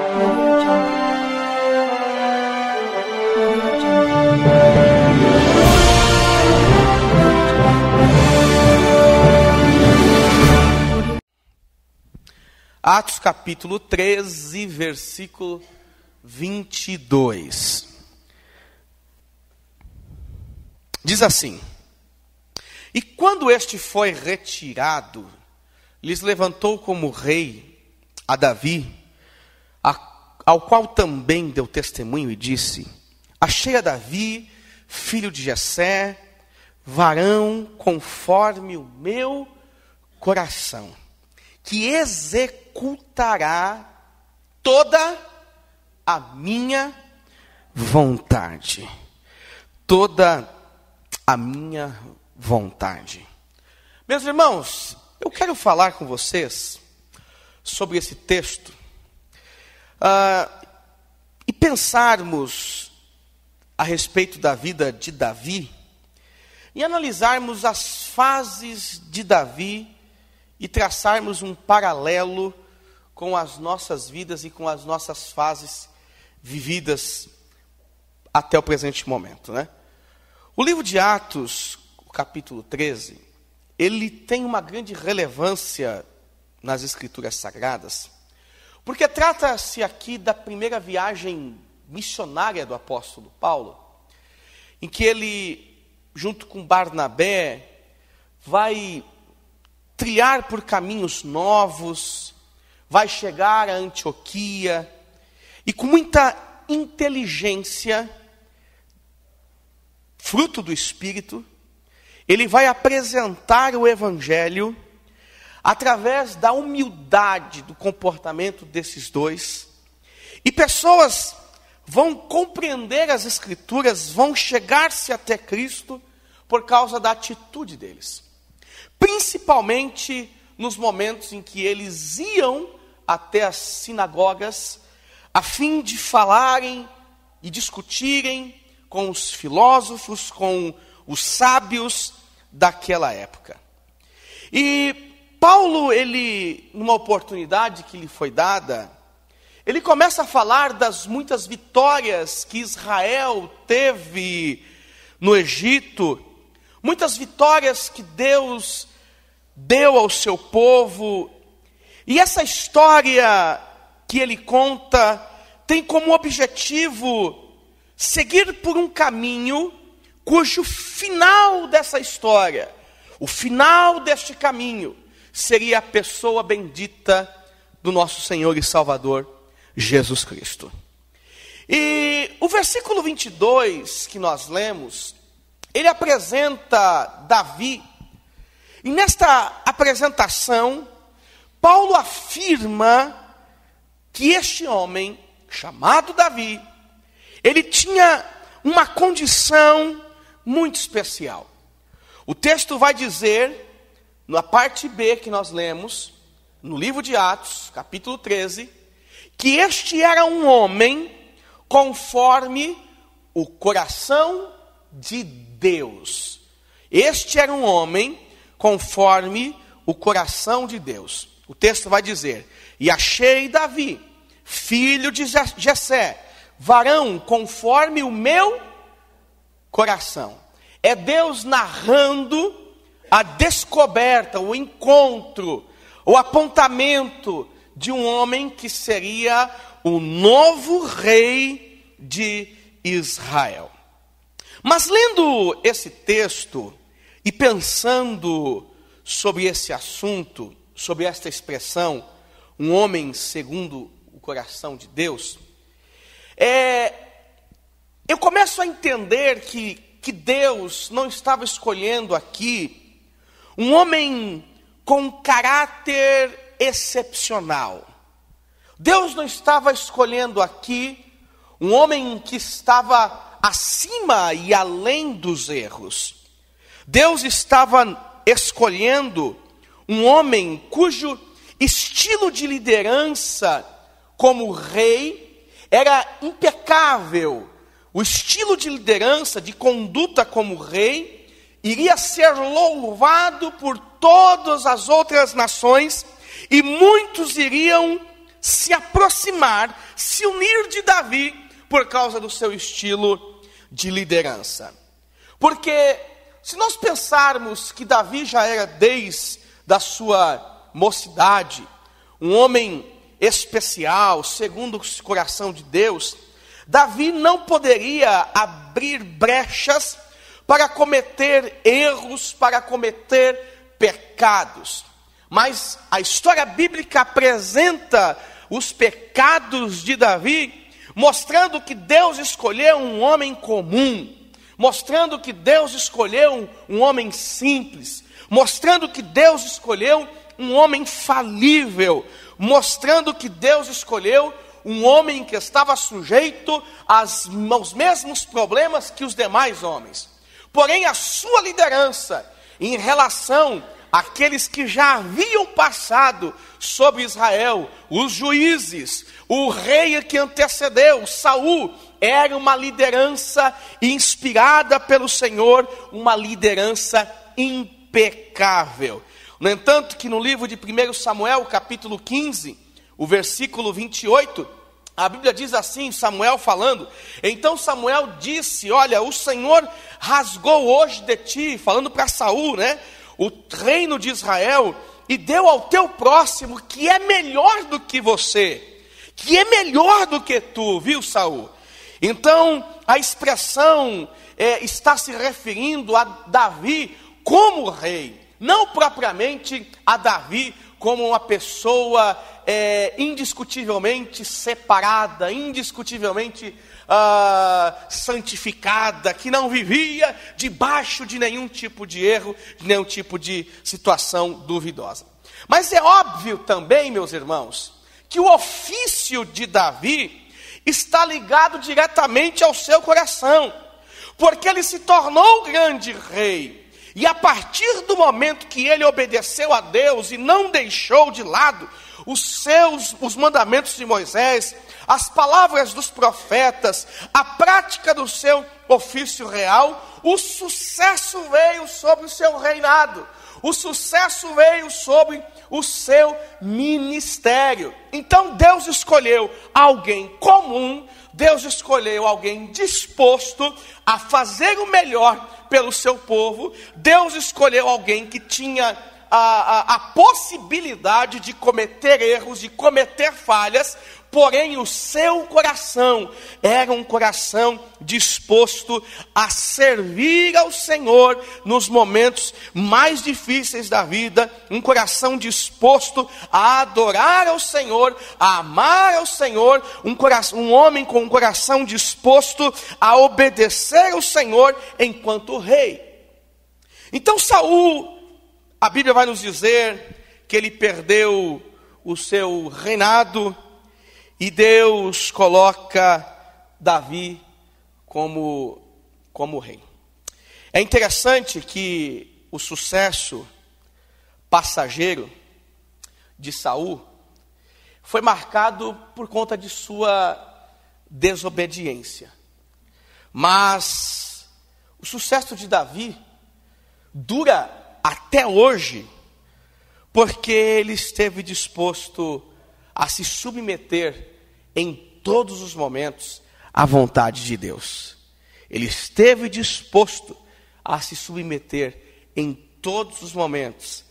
Audio Jungle. Atos capítulo 13, versículo 22. Diz assim: E quando este foi retirado, lhes levantou como rei a Davi, ao qual também deu testemunho e disse: Achei a Davi, filho de Jessé, varão conforme o meu coração, que executará toda a minha vontade. Toda a minha vontade. Meus irmãos, eu quero falar com vocês sobre esse texto e pensarmos a respeito da vida de Davi e analisarmos as fases de Davi e traçarmos um paralelo com as nossas vidas e com as nossas fases vividas até o presente momento, né? O livro de Atos, o capítulo 13, ele tem uma grande relevância nas Escrituras Sagradas, porque trata-se aqui da primeira viagem missionária do apóstolo Paulo, em que ele, junto com Barnabé, vai trilhar por caminhos novos, vai chegar a Antioquia, e com muita inteligência, fruto do Espírito, ele vai apresentar o Evangelho através da humildade do comportamento desses dois, e pessoas vão compreender as Escrituras, vão chegar-se até Cristo por causa da atitude deles. Principalmente nos momentos em que eles iam até as sinagogas, a fim de falarem e discutirem com os filósofos, com os sábios daquela época. E Paulo, ele, numa oportunidade que lhe foi dada, ele começa a falar das muitas vitórias que Israel teve no Egito, muitas vitórias que Deus deu ao seu povo. E essa história que ele conta tem como objetivo seguir por um caminho cujo final dessa história, o final deste caminho, seria a pessoa bendita do nosso Senhor e Salvador, Jesus Cristo. E o versículo 22 que nós lemos, ele apresenta Davi, e nesta apresentação, Paulo afirma que este homem, chamado Davi, ele tinha uma condição muito especial. O texto vai dizer, na parte B que nós lemos, no livro de Atos, capítulo 13, que este era um homem conforme o coração de Deus. Este era um homem conforme o coração de Deus. O texto vai dizer: E achei Davi, filho de Jessé, varão conforme o meu coração. É Deus narrando a descoberta, o encontro, o apontamento de um homem que seria o novo rei de Israel. Mas lendo esse texto e pensando sobre esse assunto, sobre esta expressão, um homem segundo o coração de Deus, eu começo a entender que Deus não estava escolhendo aqui um homem com caráter excepcional. Deus não estava escolhendo aqui um homem que estava acima e além dos erros. Deus estava escolhendo um homem cujo estilo de liderança como rei era impecável. O estilo de liderança, de conduta como rei, iria ser louvado por todas as outras nações, e muitos iriam se aproximar, se unir de Davi por causa do seu estilo de liderança. Porque se nós pensarmos que Davi já era desde a sua mocidade um homem especial, segundo o coração de Deus, Davi não poderia abrir brechas para cometer erros, para cometer pecados. Mas a história bíblica apresenta os pecados de Davi, mostrando que Deus escolheu um homem comum, mostrando que Deus escolheu um homem simples, mostrando que Deus escolheu um homem falível, mostrando que Deus escolheu um homem que estava sujeito aos mesmos problemas que os demais homens. Porém, a sua liderança em relação àqueles que já haviam passado sobre Israel, os juízes, o rei que antecedeu, Saul, era uma liderança inspirada pelo Senhor, uma liderança impecável. No entanto, que no livro de 1 Samuel, capítulo 15, o versículo 28, a Bíblia diz assim, Samuel falando: então Samuel disse, olha, o Senhor rasgou hoje de ti, falando para Saul, né, o reino de Israel, e deu ao teu próximo, que é melhor do que você, que é melhor do que tu, viu, Saul? Então, a expressão está se referindo a Davi como rei, não propriamente a Davi como uma pessoa indiscutivelmente separada, indiscutivelmente santificada, que não vivia debaixo de nenhum tipo de erro, de nenhum tipo de situação duvidosa. Mas é óbvio também, meus irmãos, que o ofício de Davi está ligado diretamente ao seu coração, porque ele se tornou grande rei. E a partir do momento que ele obedeceu a Deus e não deixou de lado os mandamentos de Moisés, as palavras dos profetas, a prática do seu ofício real, o sucesso veio sobre o seu reinado, o sucesso veio sobre o seu ministério. Então Deus escolheu alguém comum, Deus escolheu alguém disposto a fazer o melhor pelo seu povo. Deus escolheu alguém que tinha a possibilidade de cometer erros, de cometer falhas, porém o seu coração era um coração disposto a servir ao Senhor nos momentos mais difíceis da vida, um coração disposto a adorar ao Senhor, a amar ao Senhor, um homem com um coração disposto a obedecer ao Senhor enquanto rei. Então Saul, a Bíblia vai nos dizer que ele perdeu o seu reinado, e Deus coloca Davi como rei. É interessante que o sucesso passageiro de Saul foi marcado por conta de sua desobediência. Mas o sucesso de Davi dura até hoje, porque ele esteve disposto a se submeter em todos os momentos à vontade de Deus. Ele esteve disposto a se submeter em todos os momentos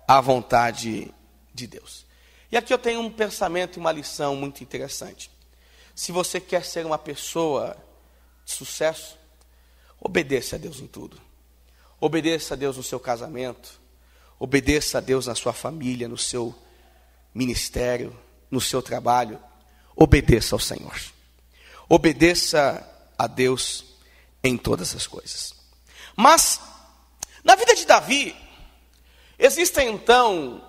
à vontade de Deus. E aqui eu tenho um pensamento e uma lição muito interessante. Se você quer ser uma pessoa de sucesso, obedeça a Deus em tudo. Obedeça a Deus no seu casamento, obedeça a Deus na sua família, no seu ministério, no seu trabalho. Obedeça ao Senhor. Obedeça a Deus em todas as coisas. Mas, na vida de Davi, existem então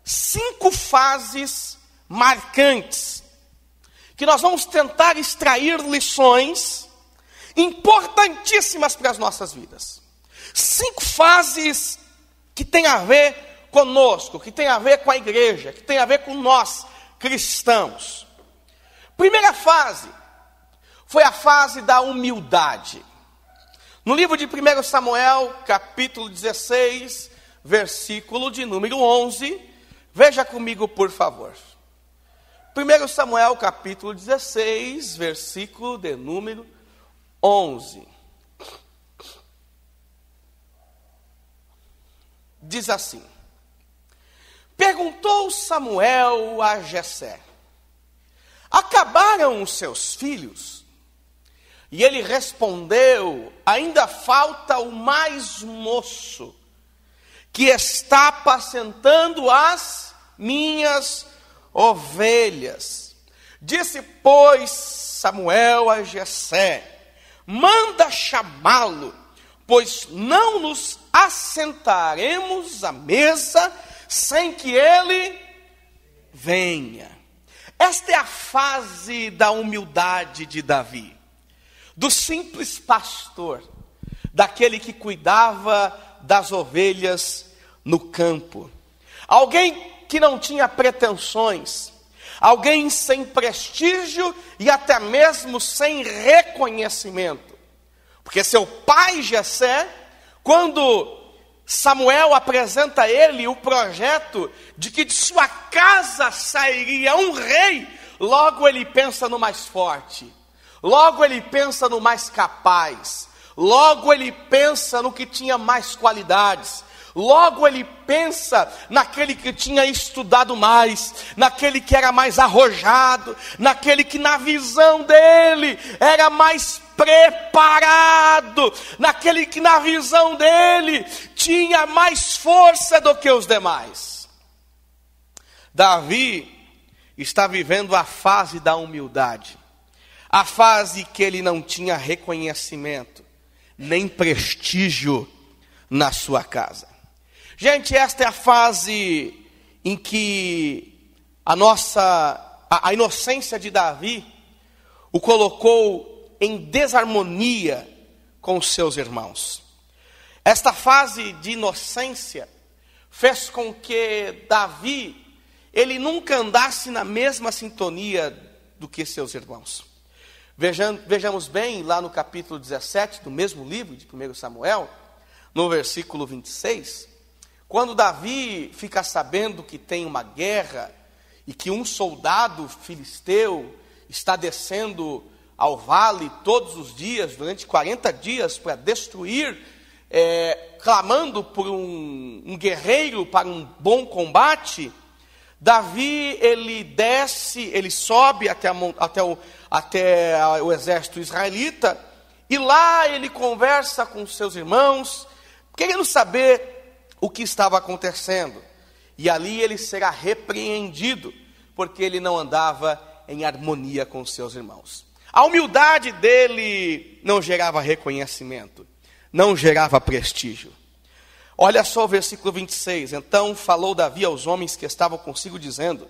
5 fases marcantes, que nós vamos tentar extrair lições importantíssimas para as nossas vidas. 5 fases que têm a ver conosco, que têm a ver com a igreja, que têm a ver com nós, cristãos. Primeira fase foi a fase da humildade. No livro de 1 Samuel, capítulo 16, versículo de número 11, veja comigo, por favor. 1 Samuel capítulo 16, versículo de número 11. Diz assim: perguntou Samuel a Jessé: acabaram os seus filhos? E ele respondeu: ainda falta o mais moço, que está apacentando as minhas ovelhas. Disse, pois, Samuel a Jessé: manda chamá-lo, pois não nos assentaremos à mesa sem que ele venha. Esta é a fase da humildade de Davi, do simples pastor, daquele que cuidava das ovelhas no campo. Alguém que não tinha pretensões, alguém sem prestígio e até mesmo sem reconhecimento. Porque seu pai Jessé, quando Samuel apresenta a ele o projeto de que de sua casa sairia um rei, logo ele pensa no mais forte, logo ele pensa no mais capaz, logo ele pensa no que tinha mais qualidades, logo ele pensa naquele que tinha estudado mais, naquele que era mais arrojado, naquele que na visão dele era mais preparado, naquele que na visão dele tinha mais força do que os demais. Davi está vivendo a fase da humildade, a fase que ele não tinha reconhecimento, nem prestígio na sua casa. Gente, esta é a fase em que a inocência de Davi o colocou em desarmonia com os seus irmãos. Esta fase de inocência fez com que Davi, ele nunca andasse na mesma sintonia do que seus irmãos. Vejamos bem lá no capítulo 17 do mesmo livro de 1 Samuel, no versículo 26, quando Davi fica sabendo que tem uma guerra e que um soldado filisteu está descendo ao vale todos os dias, durante 40 dias, para destruir, clamando por um guerreiro para um bom combate, Davi, ele desce, ele sobe até o exército israelita, e lá ele conversa com seus irmãos, querendo saber o que estava acontecendo. E ali ele será repreendido, porque ele não andava em harmonia com seus irmãos. A humildade dele não gerava reconhecimento, não gerava prestígio. Olha só o versículo 26. Então falou Davi aos homens que estavam consigo, dizendo: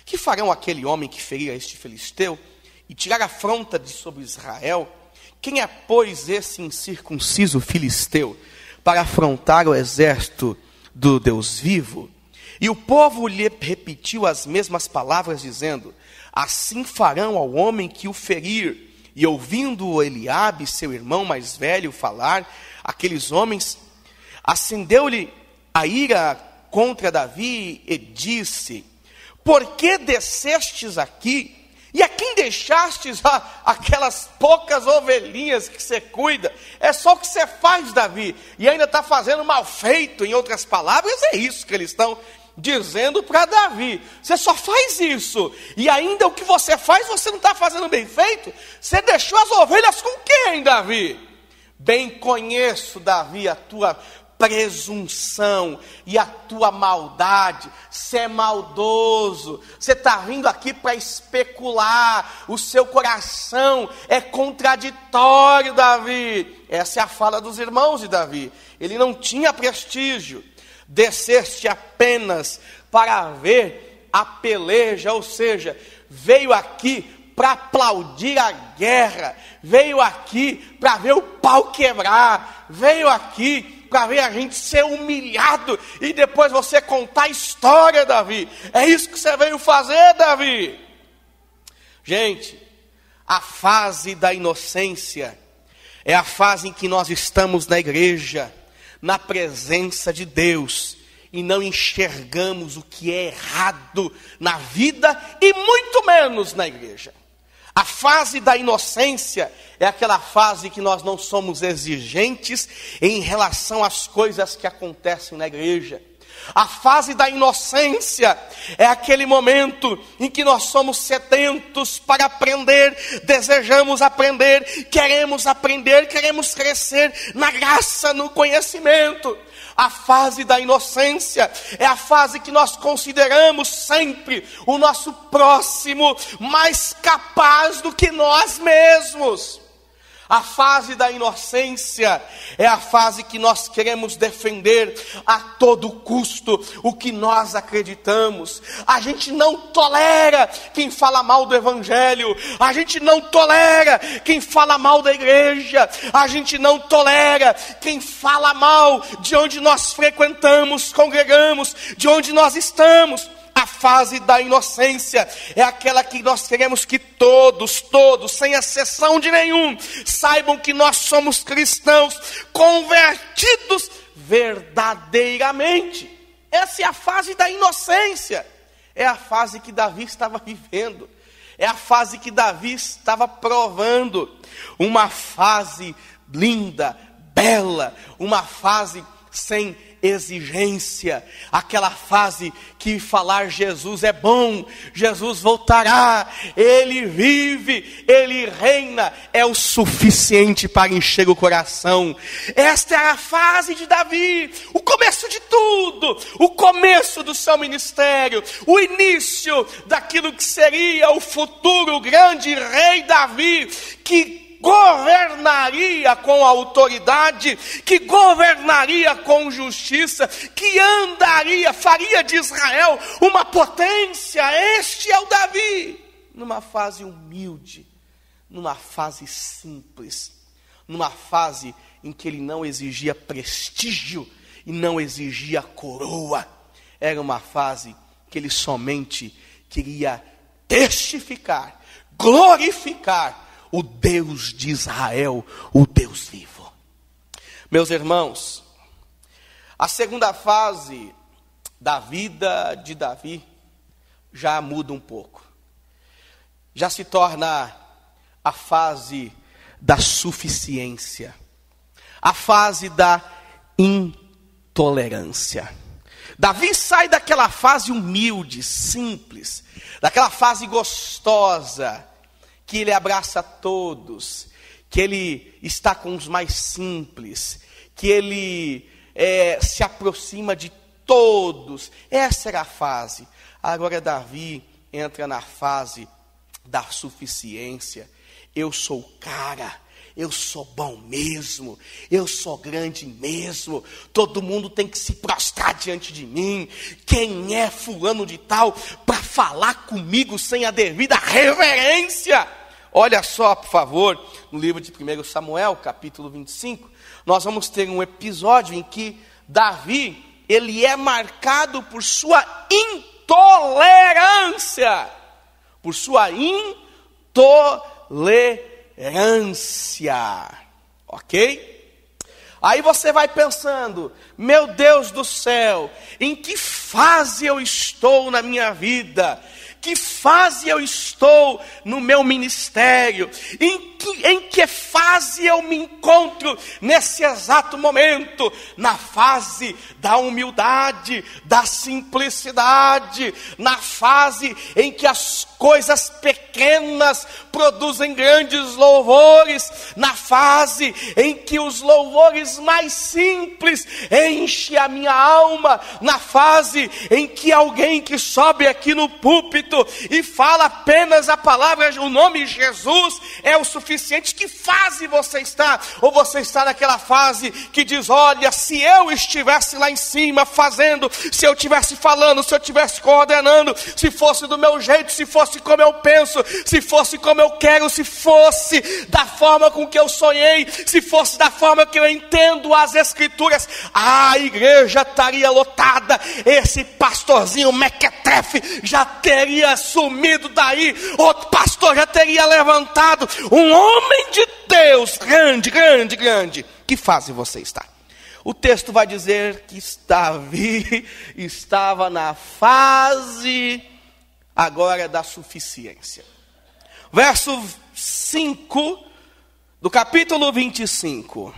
que farão aquele homem que ferir a este filisteu e tirar a afronta de sobre Israel? Quem é, pois, esse incircunciso filisteu para afrontar o exército do Deus vivo? E o povo lhe repetiu as mesmas palavras, dizendo: assim farão ao homem que o ferir. E ouvindo Eliabe, seu irmão mais velho, falar, aqueles homens, acendeu-lhe a ira contra Davi e disse: por que descestes aqui? E a quem deixastes aquelas poucas ovelhinhas que você cuida? É só o que você faz, Davi, e ainda está fazendo mal feito. Em outras palavras, é isso que eles estão dizendo para Davi: você só faz isso, e ainda o que você faz, você não está fazendo bem feito. Você deixou as ovelhas com quem, Davi? Bem conheço, Davi, a tua presunção e a tua maldade. Você é maldoso, você está vindo aqui para especular, o seu coração é contraditório, Davi. Essa é a fala dos irmãos de Davi. Ele não tinha prestígio. Desceste apenas para ver a peleja, ou seja, veio aqui para aplaudir a guerra, veio aqui para ver o pau quebrar, veio aqui para ver a gente ser humilhado e depois você contar a história, Davi. É isso que você veio fazer, Davi. Gente, a fase da inocência é a fase em que nós estamos na igreja, na presença de Deus, e não enxergamos o que é errado na vida e muito menos na igreja. A fase da inocência é aquela fase que nós não somos exigentes em relação às coisas que acontecem na igreja. A fase da inocência é aquele momento em que nós somos sedentos para aprender, desejamos aprender, queremos crescer na graça, no conhecimento. A fase da inocência é a fase que nós consideramos sempre o nosso próximo mais capaz do que nós mesmos. A fase da inocência é a fase que nós queremos defender a todo custo o que nós acreditamos. A gente não tolera quem fala mal do evangelho. A gente não tolera quem fala mal da igreja. A gente não tolera quem fala mal de onde nós frequentamos, congregamos, de onde nós estamos. A fase da inocência é aquela que nós queremos que todos, sem exceção de nenhum, saibam que nós somos cristãos convertidos verdadeiramente. Essa é a fase da inocência. É a fase que Davi estava vivendo. É a fase que Davi estava provando. Uma fase linda, bela, uma fase sem exigência, aquela fase que falar Jesus é bom, Jesus voltará, Ele vive, Ele reina, é o suficiente para encher o coração. Esta é a fase de Davi, o começo de tudo, o começo do seu ministério, o início daquilo que seria o futuro grande rei Davi, que governaria com autoridade, que governaria com justiça, que andaria, faria de Israel uma potência. Este é o Davi, numa fase humilde, numa fase simples, numa fase em que ele não exigia prestígio e não exigia coroa. Era uma fase que ele somente queria testificar, glorificar o Deus de Israel, o Deus vivo. Meus irmãos, a segunda fase da vida de Davi já muda um pouco. Já se torna a fase da suficiência, a fase da intolerância. Davi sai daquela fase humilde, simples, daquela fase gostosa, que ele abraça todos, que ele está com os mais simples, que ele se aproxima de todos. Essa era a fase. Agora Davi entra na fase da suficiência. Eu sou o cara, eu sou bom mesmo, eu sou grande mesmo, todo mundo tem que se prostrar diante de mim. Quem é fulano de tal para falar comigo sem a devida reverência? Olha só, por favor, no livro de 1 Samuel, capítulo 25, nós vamos ter um episódio em que Davi, ele é marcado por sua intolerância. Por sua intolerância. Ok? Aí você vai pensando, meu Deus do céu, em que fase eu estou na minha vida? Que fase eu estou no meu ministério? Em que fase eu me encontro nesse exato momento? Na fase da humildade, da simplicidade, na fase em que as coisas pequenas produzem grandes louvores, na fase em que os louvores mais simples enchem a minha alma, na fase em que alguém que sobe aqui no púlpito e fala apenas a palavra, o nome Jesus é o suficiente. Que fase você está? Ou você está naquela fase que diz, olha, se eu estivesse lá em cima fazendo, se eu estivesse falando, se eu estivesse coordenando, se fosse do meu jeito, se fosse como eu penso, se fosse como eu quero, se fosse da forma com que eu sonhei, se fosse da forma que eu entendo as escrituras, a igreja estaria lotada, esse pastorzinho mequetrefe já teria sumido daí, outro pastor já teria levantado, um homem de Deus grande. Que fase você está? O texto vai dizer que Davi estava na fase agora da suficiência. Verso 5 do capítulo 25.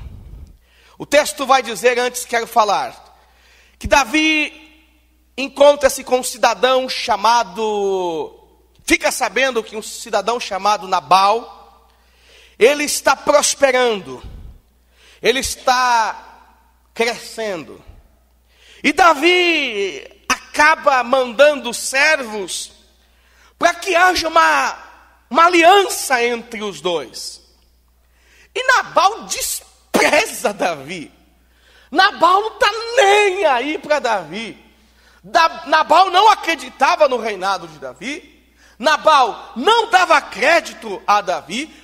O texto vai dizer, antes quero falar, que Davi encontra-se com um cidadão chamado, fica sabendo que um cidadão chamado Nabal, ele está prosperando, ele está crescendo. E Davi acaba mandando servos para que haja uma aliança entre os dois. E Nabal despreza Davi. Nabal não está nem aí para Davi. Nabal não acreditava no reinado de Davi. Nabal não dava crédito a Davi.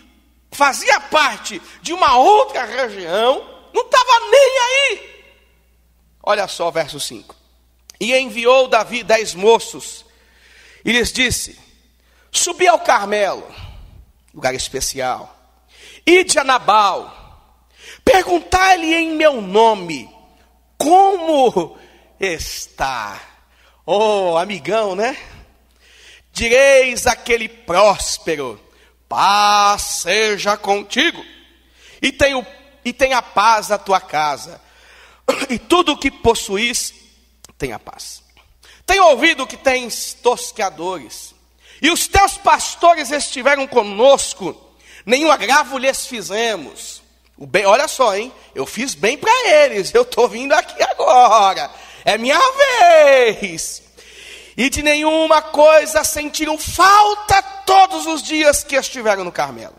Fazia parte de uma outra região. Não estava nem aí. Olha só o verso 5. E enviou Davi 10 moços. E lhes disse: subi ao Carmelo, lugar especial. Ide a Nabal, perguntai-lhe em meu nome, como está? Oh, amigão, né? Direis àquele próspero: paz seja contigo, e tenha paz a tua casa, e tudo o que possuís, tenha paz. Tenho ouvido que tens tosqueadores, e os teus pastores estiveram conosco, nenhum agravo lhes fizemos. Olha só, hein? Eu fiz bem para eles, eu estou vindo aqui agora, é minha vez. E de nenhuma coisa sentiram falta todos os dias que estiveram no Carmelo.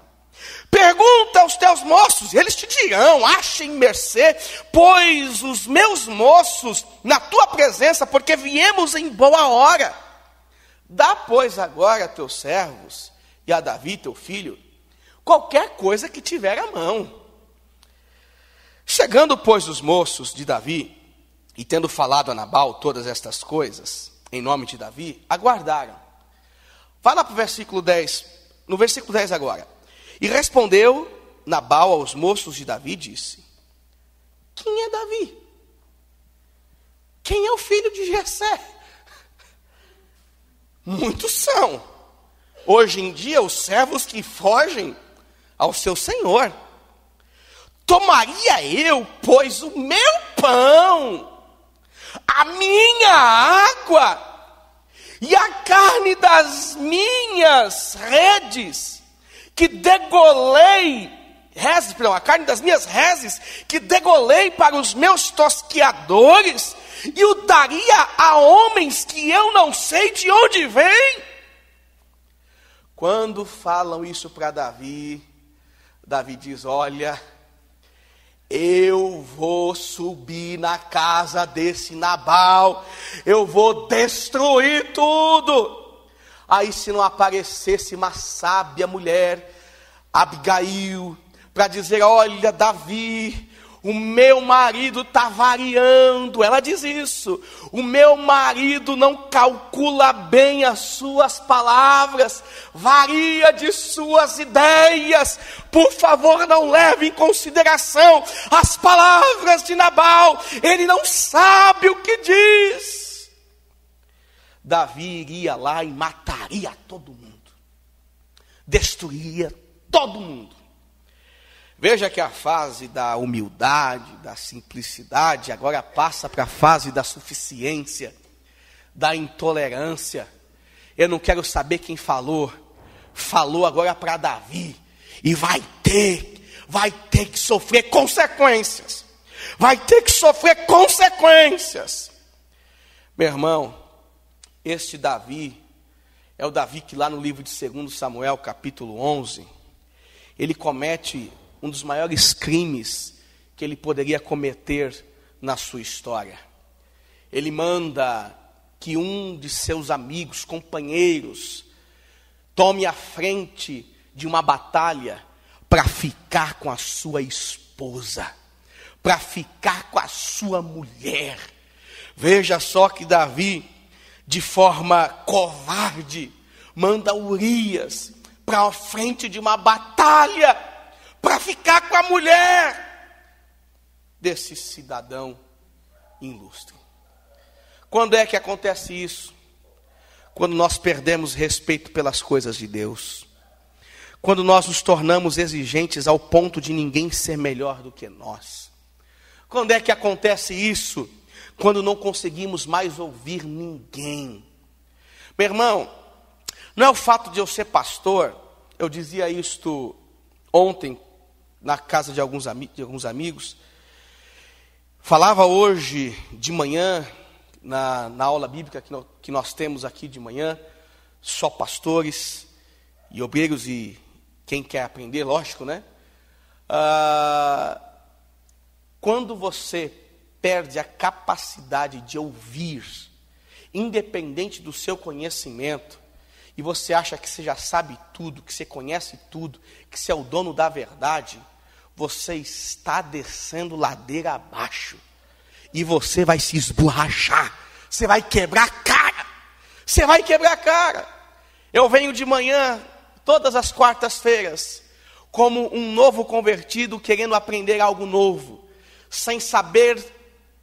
Pergunta aos teus moços, e eles te dirão: achem mercê, pois os meus moços na tua presença, porque viemos em boa hora. Dá, pois, agora a teus servos e a Davi, teu filho, qualquer coisa que tiver à mão. Chegando, pois, os moços de Davi, e tendo falado a Nabal todas estas coisas, em nome de Davi, aguardaram. Vai lá para o versículo 10, no versículo 10 agora. E respondeu Nabal aos moços de Davi, disse: quem é Davi? Quem é o filho de Jessé? Muitos são. Hoje em dia, os servos que fogem ao seu senhor. Tomaria eu, pois, o meu pão, a minha água e a carne das minhas redes, que degolei, a carne das minhas reses, que degolei para os meus tosqueadores, e o daria a homens que eu não sei de onde vêm? Quando falam isso para Davi, Davi diz: olha, eu vou subir na casa desse Nabal, eu vou destruir tudo. Aí, se não aparecesse uma sábia mulher, Abigail, para dizer: olha, Davi, o meu marido está variando. Ela diz isso: o meu marido não calcula bem as suas palavras, varia de suas ideias. Por favor, não leve em consideração as palavras de Nabal, ele não sabe o que diz. Davi iria lá e mataria todo mundo, destruiria todo mundo. Veja que a fase da humildade, da simplicidade, agora passa para a fase da suficiência, da intolerância. Eu não quero saber quem falou agora para Davi, e vai ter que sofrer consequências, Meu irmão, este Davi é o Davi que lá no livro de 2 Samuel, capítulo 11, ele comete um dos maiores crimes que ele poderia cometer na sua história. Ele manda que um de seus amigos, companheiros, tome a frente de uma batalha para ficar com a sua esposa, para ficar com a sua mulher. Veja só que Davi, de forma covarde, manda Urias para a frente de uma batalha para ficar com a mulher. desse cidadão ilustre. Quando é que acontece isso? Quando nós perdemos respeito pelas coisas de Deus. Quando nós nos tornamos exigentes ao ponto de ninguém ser melhor do que nós. Quando é que acontece isso? Quando não conseguimos mais ouvir ninguém. Meu irmão, não é o fato de eu ser pastor, eu dizia isto ontem na casa de alguns amigos, falava hoje de manhã, na aula bíblica que nós temos aqui de manhã, só pastores e obreiros e quem quer aprender, lógico, né? Quando você perde a capacidade de ouvir, independente do seu conhecimento, e você acha que você já sabe tudo, que você conhece tudo, que você é o dono da verdade, você está descendo ladeira abaixo. E você vai se esborrachar. Você vai quebrar a cara. Você vai quebrar a cara. Eu venho de manhã, todas as quartas-feiras, como um novo convertido, querendo aprender algo novo, sem saber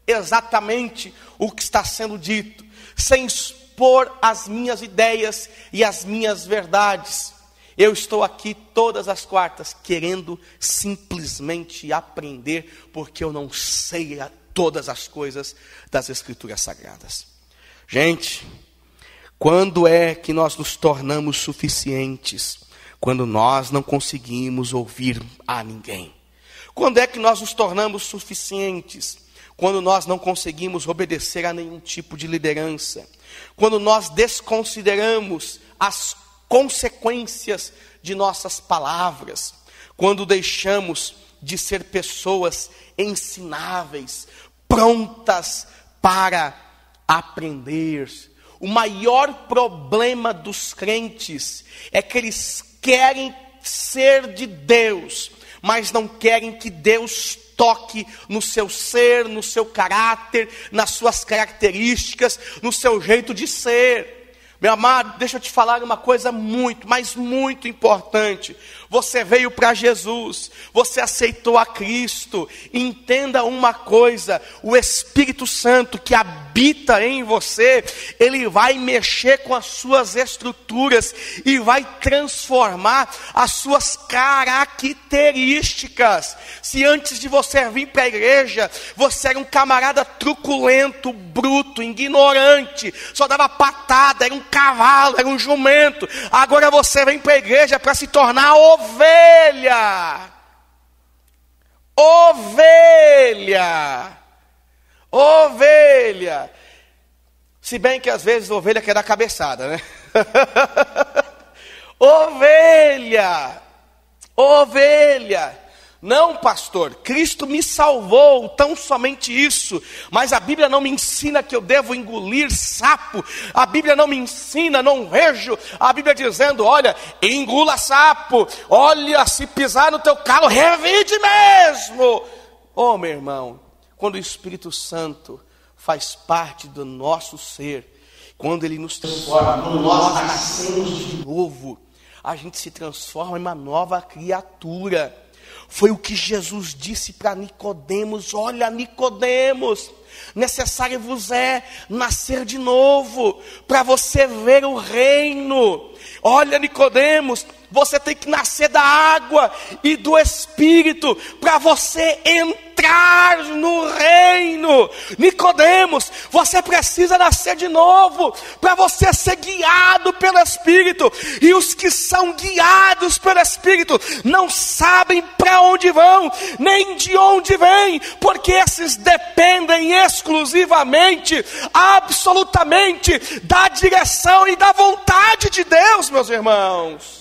exatamente o que está sendo dito, sem expor as minhas ideias e as minhas verdades. Eu estou aqui todas as quartas, querendo simplesmente aprender, porque eu não sei todas as coisas das Escrituras Sagradas. Gente, quando é que nós nos tornamos suficientes? Quando nós não conseguimos ouvir a ninguém. Quando é que nós nos tornamos suficientes? Quando nós não conseguimos obedecer a nenhum tipo de liderança. Quando nós desconsideramos as consequências de nossas palavras. Quando deixamos de ser pessoas ensináveis, prontas para aprender. O maior problema dos crentes é que eles querem ser de Deus, mas não querem que Deus toque no seu ser, no seu caráter, nas suas características, no seu jeito de ser. Meu amado, deixa eu te falar uma coisa muito, mas muito importante. Você veio para Jesus, você aceitou a Cristo. Entenda uma coisa, o Espírito Santo que habita em você, ele vai mexer com as suas estruturas e vai transformar as suas características. Se antes de você vir para a igreja, você era um camarada truculento, bruto, ignorante, só dava patada, era um cavalo, era um jumento. Agora você vem para a igreja para se tornar ovelha. Ovelha. Ovelha. Se bem que às vezes ovelha quer dar cabeçada, né? Ovelha. Ovelha. Não, pastor, Cristo me salvou, tão somente isso. Mas a Bíblia não me ensina que eu devo engolir sapo. A Bíblia não me ensina, não vejo a Bíblia dizendo, olha, engula sapo. Olha, se pisar no teu calo, revide mesmo. Oh, meu irmão, quando o Espírito Santo faz parte do nosso ser, quando ele nos transforma, quando nós nascemos de novo, a gente se transforma em uma nova criatura. Foi o que Jesus disse para Nicodemos. Olha, Nicodemos, necessário vos é nascer de novo, para você ver o reino. Olha, Nicodemos, você tem que nascer da água e do Espírito, para você entrar no reino. Nicodemos, você precisa nascer de novo, para você ser guiado pelo Espírito. E os que são guiados pelo Espírito, não sabem para onde vão, nem de onde vêm, porque esses dependem exclusivamente, absolutamente, da direção e da vontade de Deus, meus irmãos.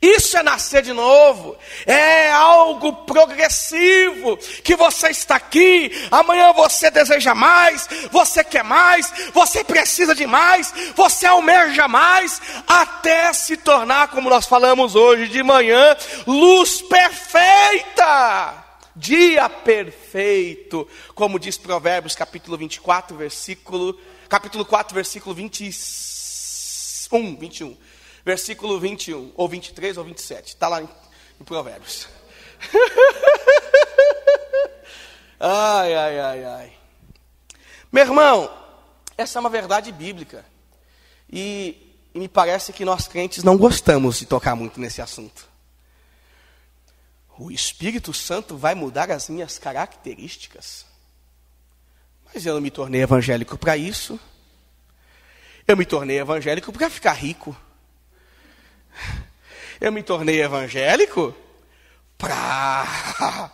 Isso é nascer de novo, é algo progressivo, que você está aqui, amanhã você deseja mais, você quer mais, você precisa de mais, você almeja mais, até se tornar, como nós falamos hoje de manhã, luz perfeita, dia perfeito, como diz Provérbios capítulo 4, versículo 21. Versículo 21, ou 23, ou 27. Está lá em Provérbios. Ai, ai, ai, ai. Meu irmão, essa é uma verdade bíblica. E me parece que nós crentes não gostamos de tocar muito nesse assunto. O Espírito Santo vai mudar as minhas características. Mas eu não me tornei evangélico para isso. Eu me tornei evangélico para ficar rico. Eu me tornei evangélico para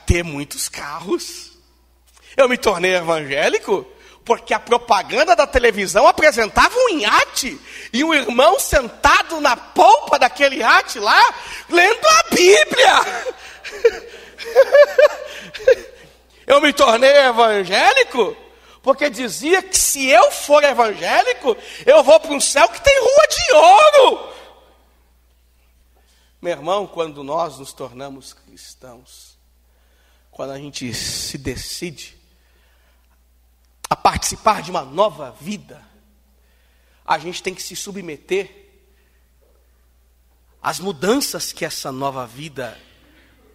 ter muitos carros. Eu me tornei evangélico porque a propaganda da televisão apresentava um iate e um irmão sentado na polpa daquele iate lá, lendo a Bíblia. Eu me tornei evangélico porque dizia que se eu for evangélico, eu vou para um céu que tem rua de ouro. Meu irmão, quando nós nos tornamos cristãos, quando a gente se decide a participar de uma nova vida, a gente tem que se submeter às mudanças que essa nova vida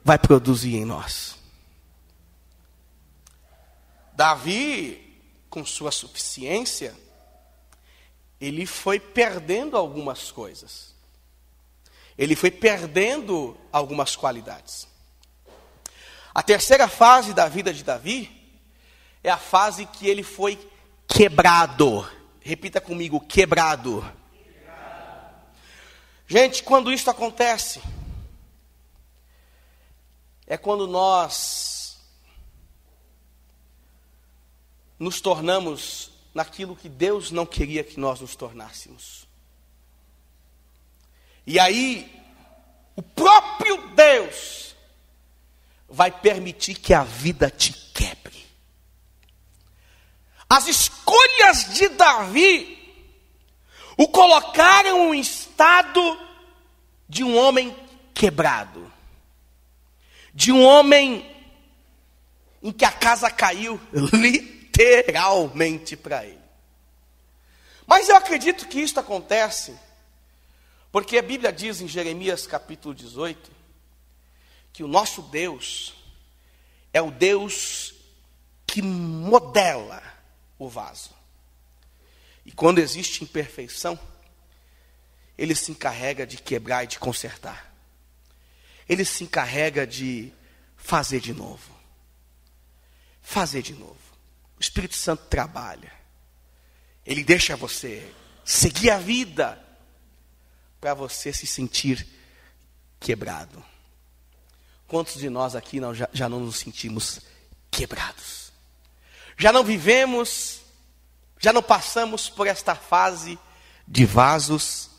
vai produzir em nós. Davi, com sua suficiência, ele foi perdendo algumas coisas. Ele foi perdendo algumas qualidades. A terceira fase da vida de Davi é a fase que ele foi quebrado. Repita comigo, quebrado. Gente, quando isso acontece, é quando nós nos tornamos naquilo que Deus não queria que nós nos tornássemos. E aí, o próprio Deus vai permitir que a vida te quebre. As escolhas de Davi o colocaram em estado de um homem quebrado. De um homem em que a casa caiu literalmente para ele. Mas eu acredito que isso acontece porque a Bíblia diz em Jeremias capítulo 18 que o nosso Deus é o Deus que modela o vaso. E quando existe imperfeição, Ele se encarrega de quebrar e de consertar. Ele se encarrega de fazer de novo. Fazer de novo. O Espírito Santo trabalha. Ele deixa você seguir a vida para você se sentir quebrado. Quantos de nós aqui já não nos sentimos quebrados? Já não vivemos, já não passamos por esta fase de vasos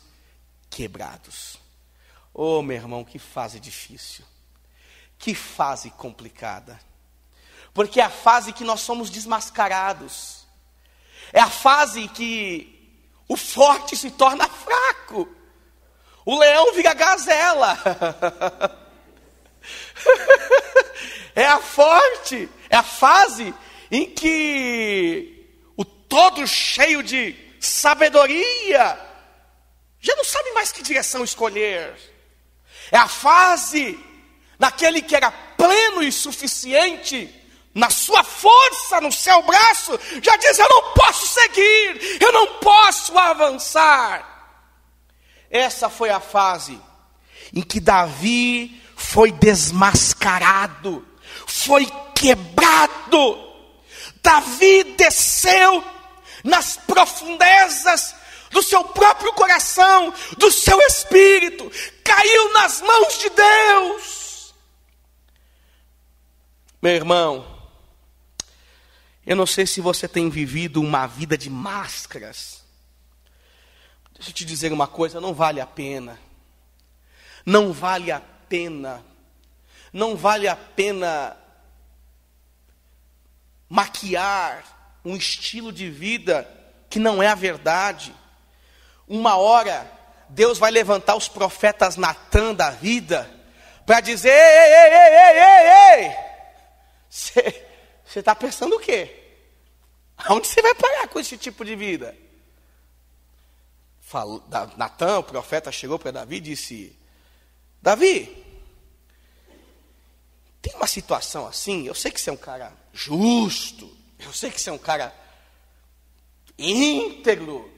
quebrados. Oh, meu irmão, que fase difícil. Que fase complicada. Porque é a fase que nós somos desmascarados. É a fase que o forte se torna fraco. O leão vira gazela. É a fase em que o todo cheio de sabedoria já não sabe mais que direção escolher. É a fase naquele que era pleno e suficiente, na sua força, no seu braço, já diz: eu não posso seguir, eu não posso avançar. Essa foi a fase em que Davi foi desmascarado, foi quebrado. Davi desceu nas profundezas do seu próprio coração, do seu espírito, caiu nas mãos de Deus. Meu irmão, eu não sei se você tem vivido uma vida de máscaras. Deixa eu te dizer uma coisa, não vale a pena. Não vale a pena. Não vale a pena maquiar um estilo de vida que não é a verdade. Uma hora, Deus vai levantar os profetas Natã da vida para dizer: ei, você está pensando o quê? Aonde você vai parar com esse tipo de vida? Natã, o profeta, chegou para Davi e disse: Davi, tem uma situação assim, eu sei que você é um cara justo, eu sei que você é um cara íntegro,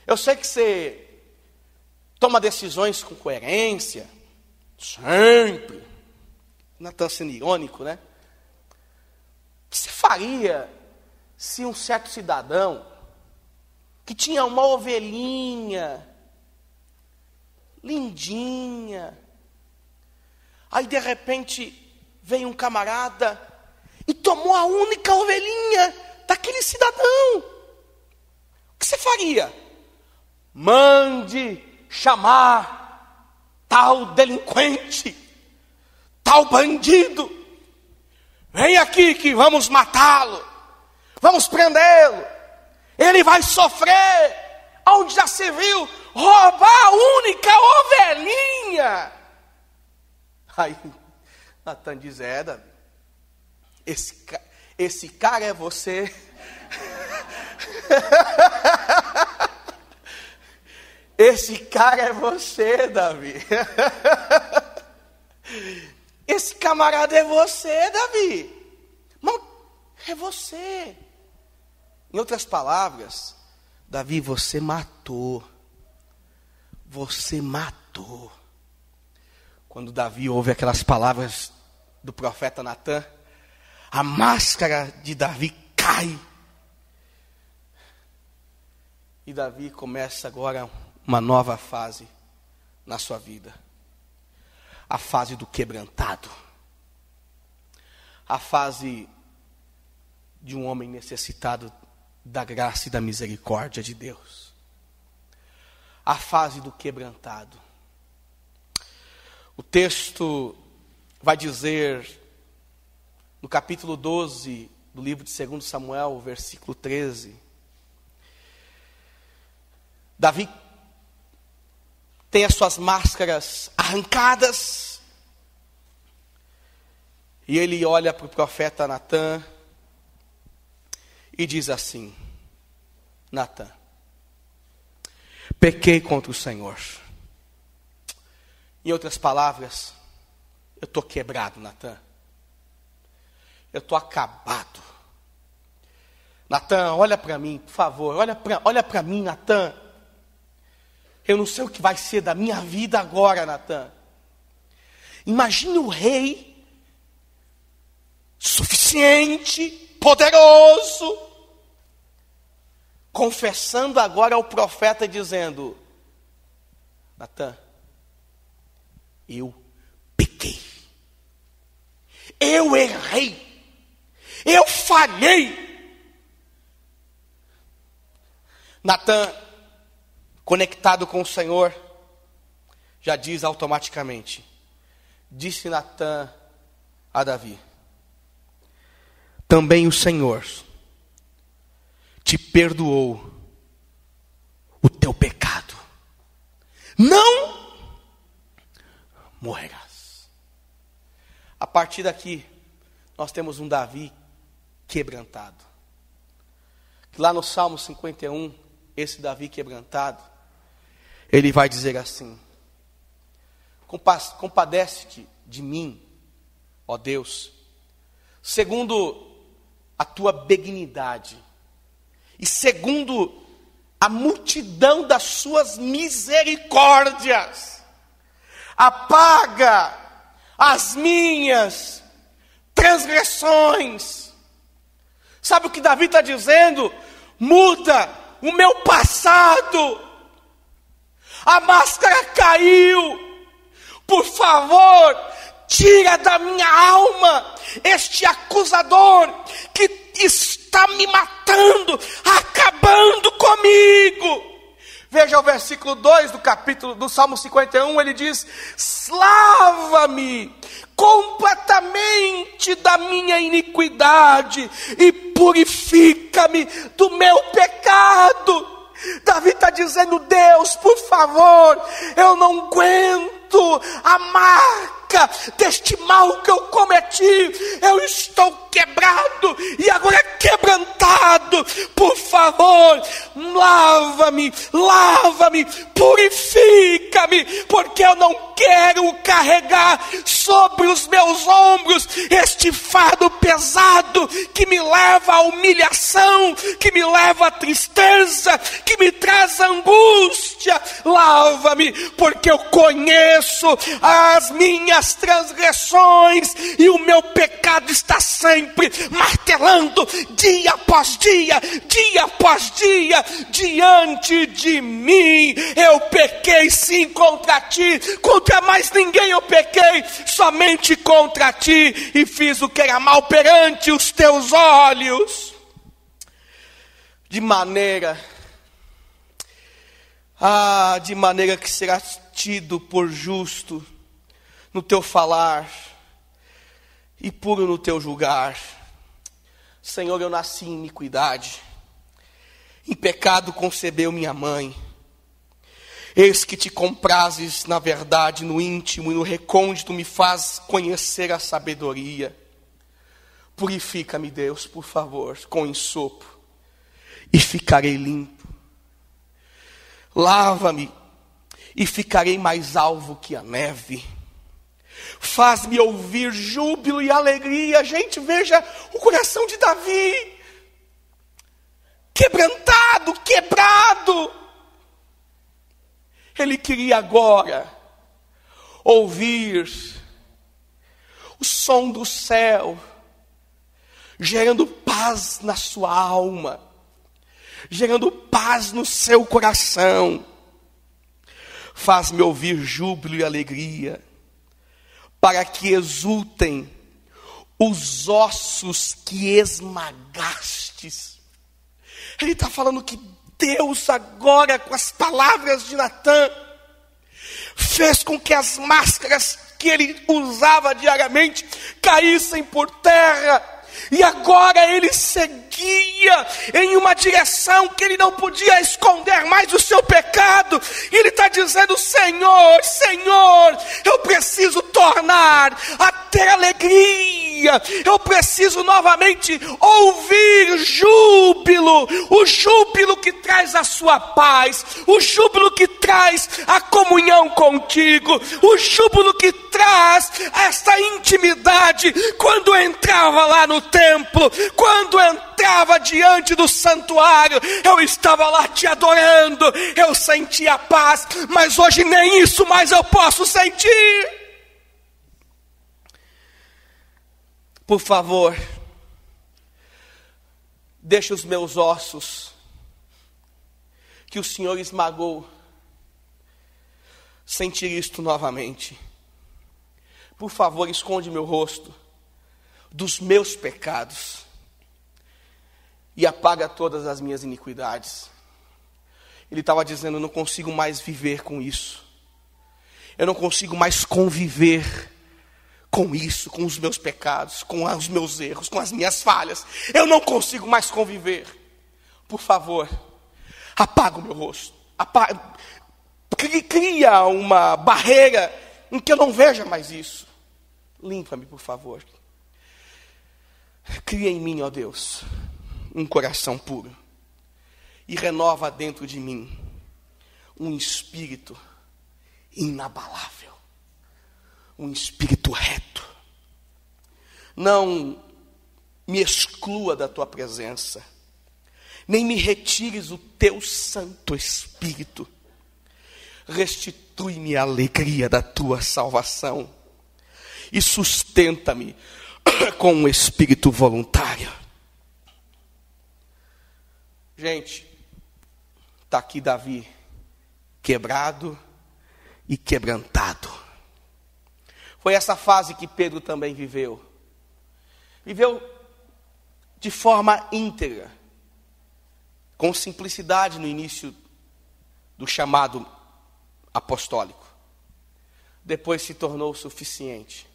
eu sei que você toma decisões com coerência, sempre. Natan sendo irônico, né? O que você faria se um certo cidadão que tinha uma ovelhinha lindinha, aí de repente veio um camarada e tomou a única ovelhinha daquele cidadão? O que você faria? Mande chamar tal delinquente, tal bandido, vem aqui que vamos matá-lo, vamos prendê-lo, ele vai sofrer. Onde já se viu roubar a única ovelhinha? Aí Natan diz: Davi, esse cara é você. Esse cara é você, Davi. Esse camarada é você, Davi. Não, é você. Em outras palavras, Davi, você matou. Você matou. Quando Davi ouve aquelas palavras do profeta Natan, a máscara de Davi cai. E Davi começa agora uma nova fase na sua vida. A fase do quebrantado. A fase de um homem necessitado da graça e da misericórdia de Deus. A fase do quebrantado. O texto vai dizer, no capítulo 12 do livro de 2 Samuel, versículo 13, Davi tem as suas máscaras arrancadas, e ele olha para o profeta Natan e diz assim: Natan, pequei contra o Senhor. Em outras palavras, eu estou quebrado, Natan. Eu estou acabado. Natan, olha para mim, por favor. Olha para mim, Natan. Eu não sei o que vai ser da minha vida agora, Natan. Imagine o rei suficiente, poderoso, confessando agora ao profeta, dizendo: Natan, eu pequei, eu errei, eu falhei. Natan, conectado com o Senhor, já diz automaticamente: disse Natan a Davi, também o Senhor te perdoou o teu pecado, não morrerás. A partir daqui, nós temos um Davi quebrantado. Lá no Salmo 51, esse Davi quebrantado, ele vai dizer assim: compadece-te de mim, ó Deus, segundo a tua benignidade, e segundo a multidão das suas misericórdias, apaga as minhas transgressões. Sabe o que Davi está dizendo? Muda o meu passado. A máscara caiu. Por favor, tira da minha alma este acusador que está me matando, acabando comigo. Veja o versículo 2 do Salmo 51, ele diz: lava-me completamente da minha iniquidade e purifica-me do meu pecado. Davi está dizendo: Deus, por favor, eu não aguento a marca deste mal que eu cometi, eu estou quebrado e agora quebrantado. Por favor, lava-me, purifica-me, porque eu não quero carregar sobre os meus ombros este fardo pesado que me leva à humilhação, que me leva à tristeza, que me traz angústia. Lava-me, porque eu conheço as minhas transgressões e o meu pecado está sempre martelando dia após dia, dia após dia, diante de mim. Eu pequei sim contra ti, contra mais ninguém eu pequei, somente contra ti, e fiz o que era mal perante os teus olhos, de maneira que serás tido por justo no teu falar e puro no teu julgar. Senhor, eu nasci em iniquidade, em pecado concebeu minha mãe. Eis que te comprazes na verdade, no íntimo e no recôndito me faz conhecer a sabedoria. Purifica-me, Deus, por favor, com ensopo, e ficarei limpo. Lava-me, e ficarei mais alvo que a neve. Faz-me ouvir júbilo e alegria. Gente, veja o coração de Davi, quebrantado, quebrado. Ele queria agora ouvir o som do céu, gerando paz na sua alma, gerando paz no seu coração. Faz-me ouvir júbilo e alegria, para que exultem os ossos que esmagastes. Ele está falando que Deus agora, com as palavras de Natã, fez com que as máscaras que ele usava diariamente caíssem por terra. E agora ele seguia em uma direção que ele não podia esconder mais o seu pecado. E ele está dizendo: Senhor, Senhor, eu preciso tornar a ter alegria. Eu preciso novamente ouvir júbilo. O júbilo que traz a sua paz. O júbilo que traz a comunhão contigo. O júbilo que traz esta intimidade. Quando eu entrava lá no templo, quando eu entrava diante do santuário, eu estava lá te adorando, eu sentia paz, mas hoje nem isso mais eu posso sentir. Por favor, deixa os meus ossos, que o Senhor esmagou, sentir isto novamente. Por favor, esconde meu rosto dos meus pecados e apaga todas as minhas iniquidades. Ele estava dizendo: eu não consigo mais viver com isso, eu não consigo mais conviver com isso, com os meus pecados, com os meus erros, com as minhas falhas. Eu não consigo mais conviver. Por favor, apaga o meu rosto, cria uma barreira em que eu não veja mais isso. Limpa-me, por favor. Cria em mim, ó Deus, um coração puro, e renova dentro de mim um espírito inabalável, um espírito reto. Não me exclua da tua presença, nem me retires o teu Santo Espírito. Restitui-me a alegria da tua salvação e sustenta-me com um espírito voluntário. Gente, está aqui Davi, quebrado e quebrantado. Foi essa fase que Pedro também viveu. Viveu de forma íntegra, com simplicidade no início do chamado apostólico. Depois se tornou suficiente,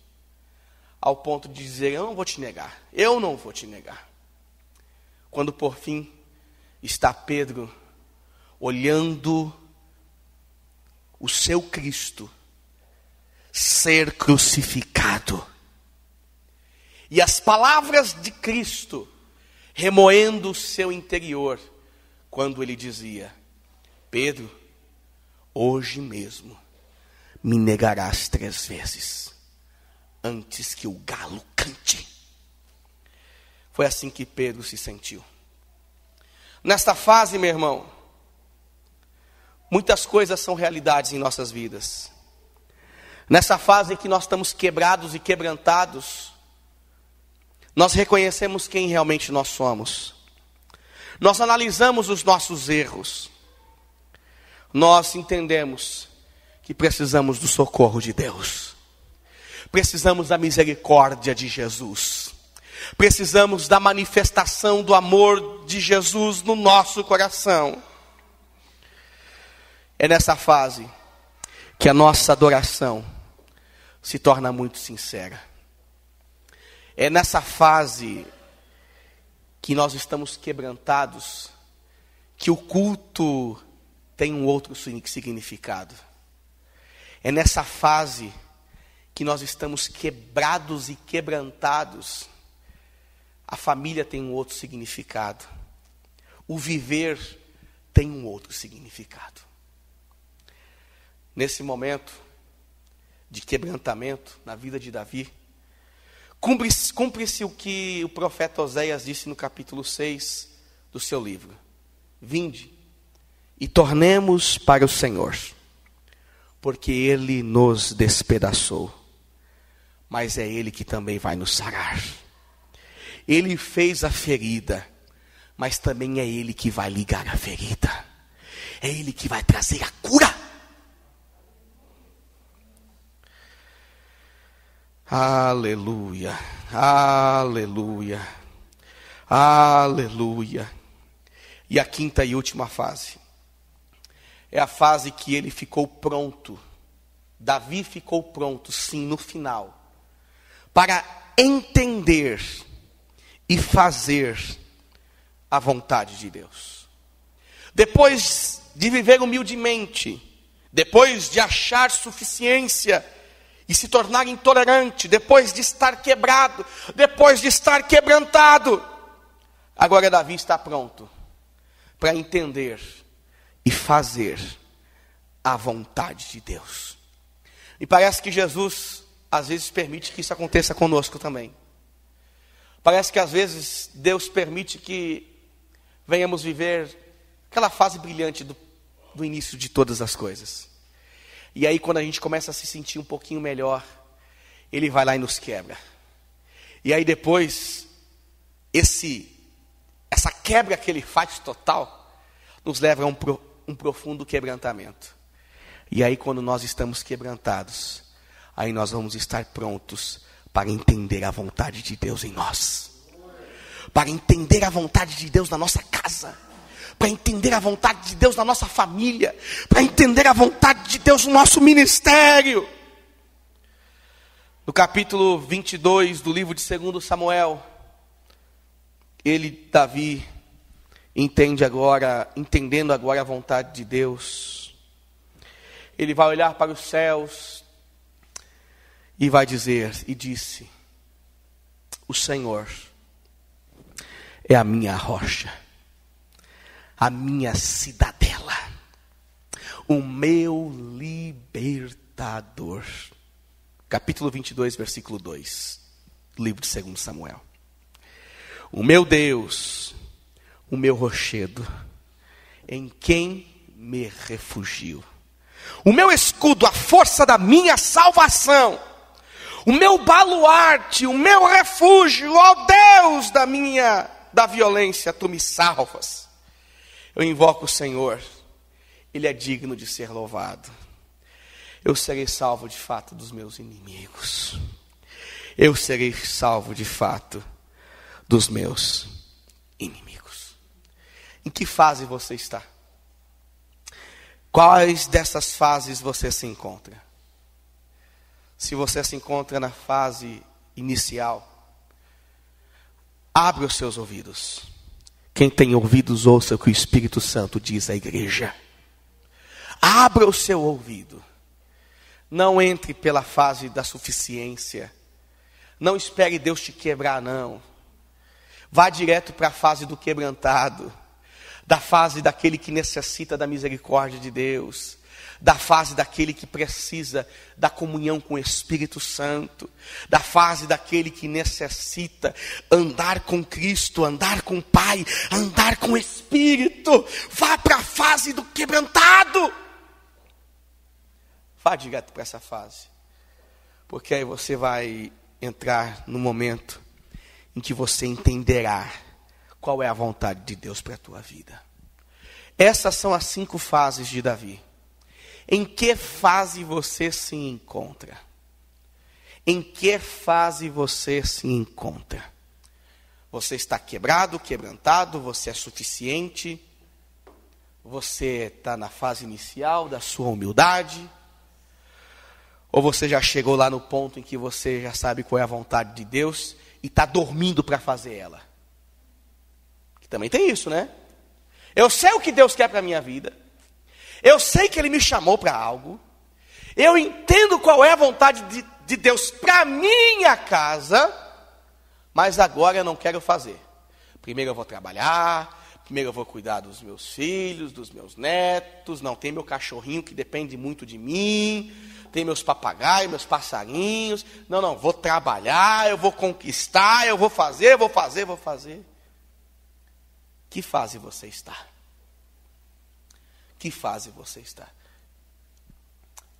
ao ponto de dizer: eu não vou te negar, eu não vou te negar. Quando por fim está Pedro olhando o seu Cristo ser crucificado, e as palavras de Cristo remoendo o seu interior, quando ele dizia: Pedro, hoje mesmo me negarás 3 vezes. antes que o galo cante. Foi assim que Pedro se sentiu. Nesta fase, meu irmão, muitas coisas são realidades em nossas vidas. Nessa fase em que nós estamos quebrados e quebrantados, nós reconhecemos quem realmente nós somos. Nós analisamos os nossos erros. Nós entendemos que precisamos do socorro de Deus. Precisamos da misericórdia de Jesus. Precisamos da manifestação do amor de Jesus no nosso coração. É nessa fase que a nossa adoração se torna muito sincera. É nessa fase que nós estamos quebrantados, que o culto tem um outro significado. É nessa fase que nós estamos quebrados e quebrantados, a família tem um outro significado. O viver tem um outro significado. Nesse momento de quebrantamento na vida de Davi, cumpre-se o que o profeta Oséias disse no capítulo 6 do seu livro. Vinde e tornemos para o Senhor, porque Ele nos despedaçou, mas é Ele que também vai nos sarar. Ele fez a ferida, mas também é Ele que vai ligar a ferida. É Ele que vai trazer a cura. Aleluia, aleluia, aleluia. E a quinta e última fase é a fase que ele ficou pronto. Davi ficou pronto, sim, no final, para entender e fazer a vontade de Deus. Depois de viver humildemente, depois de achar suficiência e se tornar intolerante, depois de estar quebrado, depois de estar quebrantado, agora Davi está pronto para entender e fazer a vontade de Deus. E parece que Jesus às vezes permite que isso aconteça conosco também. Parece que às vezes Deus permite que venhamos viver aquela fase brilhante do início de todas as coisas. E aí quando a gente começa a se sentir um pouquinho melhor, Ele vai lá e nos quebra. E aí depois, essa quebra que Ele faz total, nos leva a um profundo quebrantamento. E aí quando nós estamos quebrantados, aí nós vamos estar prontos para entender a vontade de Deus em nós. Para entender a vontade de Deus na nossa casa. Para entender a vontade de Deus na nossa família. Para entender a vontade de Deus no nosso ministério. No capítulo 22 do livro de 2 Samuel, Davi, entendendo agora a vontade de Deus, ele vai olhar para os céus e vai dizer, e disse: o Senhor é a minha rocha, a minha cidadela, o meu libertador. Capítulo 22, versículo 2, livro de 2 Samuel. O meu Deus, o meu rochedo, em quem me refugio. O meu escudo, a força da minha salvação. O meu baluarte, o meu refúgio, ó Deus da violência, tu me salvas. Eu invoco o Senhor, Ele é digno de ser louvado. Eu serei salvo de fato dos meus inimigos. Eu serei salvo de fato dos meus inimigos. Em que fase você está? Quais dessas fases você se encontra? Se você se encontra na fase inicial, abra os seus ouvidos. Quem tem ouvidos, ouça o que o Espírito Santo diz à igreja. Abra o seu ouvido. Não entre pela fase da suficiência. Não espere Deus te quebrar, não. Vá direto para a fase do quebrantado. Da fase daquele que necessita da misericórdia de Deus. da fase daquele que precisa da comunhão com o Espírito Santo, da fase daquele que necessita andar com Cristo, andar com o Pai, andar com o Espírito. Vá para a fase do quebrantado. Vá direto para essa fase, porque aí você vai entrar no momento em que você entenderá qual é a vontade de Deus para a tua vida. Essas são as 5 fases de Davi. Em que fase você se encontra? Em que fase você se encontra? Você está quebrado, quebrantado, você é suficiente? Você está na fase inicial da sua humildade? Ou você já chegou lá no ponto em que você já sabe qual é a vontade de Deus e está dormindo para fazer ela? Que também tem isso, né? Eu sei o que Deus quer para a minha vida. Eu sei que Ele me chamou para algo. Eu entendo qual é a vontade de Deus para a minha casa. Mas agora eu não quero fazer. Primeiro eu vou trabalhar. Primeiro eu vou cuidar dos meus filhos, dos meus netos. Não, tem meu cachorrinho que depende muito de mim. Tem meus papagaios, meus passarinhos. Não, vou trabalhar, eu vou conquistar, eu vou fazer. Que fase você está? Que fase você está?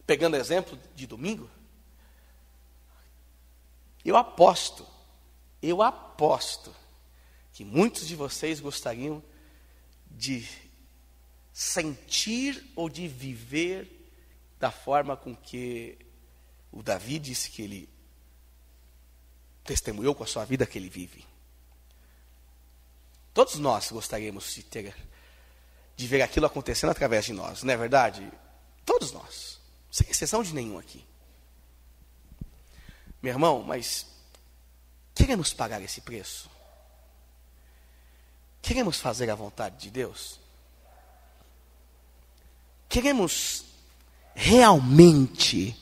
Pegando exemplo de domingo, eu aposto que muitos de vocês gostariam de sentir ou de viver da forma com que o Davi disse que ele testemunhou com a sua vida que ele vive. Todos nós gostaríamos de ver aquilo acontecendo através de nós, não é verdade? Todos nós, sem exceção de nenhum aqui. Meu irmão, mas queremos pagar esse preço? Queremos fazer a vontade de Deus? Queremos realmente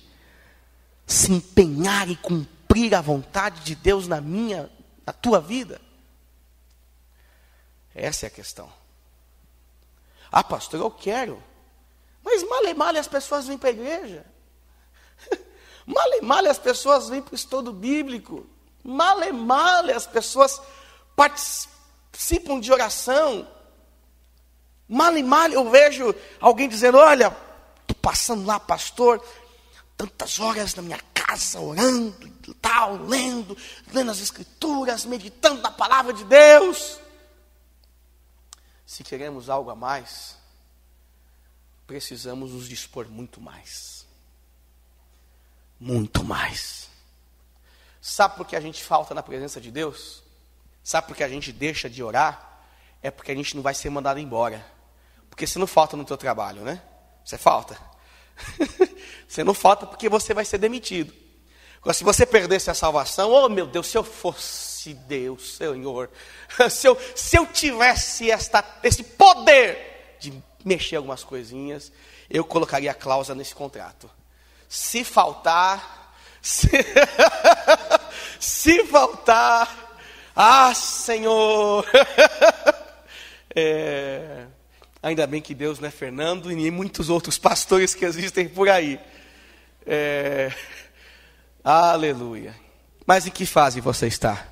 se empenhar e cumprir a vontade de Deus na tua vida? Essa é a questão. Ah, pastor, eu quero. Mas male as pessoas vêm para a igreja. Male as pessoas vêm para o estudo bíblico. Male as pessoas participam de oração. Male eu vejo alguém dizendo, olha, estou passando lá, pastor, tantas horas na minha casa, orando e tal, lendo as escrituras, meditando na palavra de Deus. Se queremos algo a mais, precisamos nos dispor muito mais. Muito mais. Sabe por que a gente falta na presença de Deus? Sabe por que a gente deixa de orar? É porque a gente não vai ser mandado embora. Porque você não falta no teu trabalho, né? Você falta. Você não falta porque você vai ser demitido. Agora, se você perdesse a salvação, oh meu Deus, se eu fosse Deus, Senhor, se eu tivesse esse poder de mexer algumas coisinhas, eu colocaria a cláusula nesse contrato. Se faltar, se faltar, Senhor, ainda bem que Deus não é Fernando e nem muitos outros pastores que existem por aí. Aleluia. Mas em que fase você está?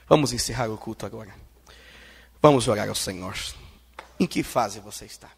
Vamos encerrar o culto agora. Vamos orar ao Senhor. Em que fase você está?